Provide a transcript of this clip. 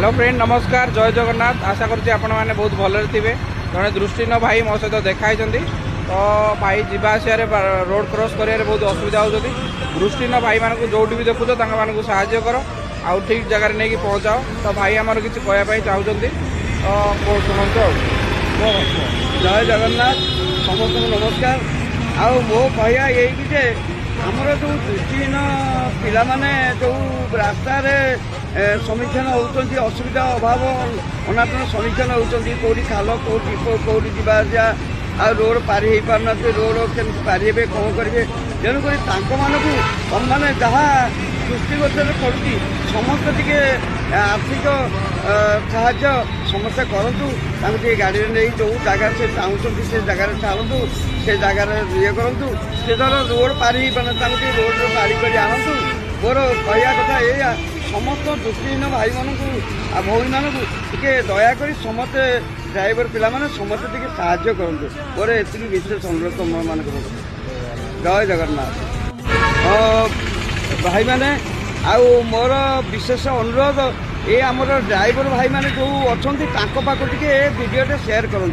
Hello friend नमस्कार जय जगन्नाथ आशा करुँच आपने बहुत भलरे थे जड़े दृष्टिहीन भाई मो सहित देखाई तो भाई जावास रोड क्रॉस कर बहुत असुविधा होती दृष्टिहीन भाई मानक जो भी देखुच साहाय्य कर आउ ठीक जगह नहीं पहुँचाओ तो भाई आमर किसी कहवाई चाहते तो शुणु जय जगन्नाथ समस्त नमस्कार आउ मो कह ये आमर जो दृष्टिहीन पिला माने जो रास्ता सम्मुखीन होती असुविधा अभाव अनाटन सम्मुखीन होती कौटी खाल कौटी कौटी जावासिया आ रोड पारि हो पारना रोड केमती पारि हे कौन करेंगे तेणुक मैंने जहाँ दृष्टिगोचर पड़ुची समस्त टे आर्थिक साहाय्य समस्या करूँ गाड़ी नहीं जो जगह से चाहूँ से जगह छाड़ू से जगह ये करूँ से धर रोड पारि पारे रोड पारि कर आणतु मोर कहया कथा या समस्त दृष्टिहीन भाई मानू भौणी मानू टे दयाक समस्ते ड्राइवर पिला माने समस्ते टे साहाय्य करूँ मोर एति विशेष अनुरोध तुम मान जय जगन्नाथ भाई माने आउ मोर विशेष अनुरोध ये आमर ड्राइवर भाई माने जो अच्छा पाख टे भिडियो शेयर करूँ।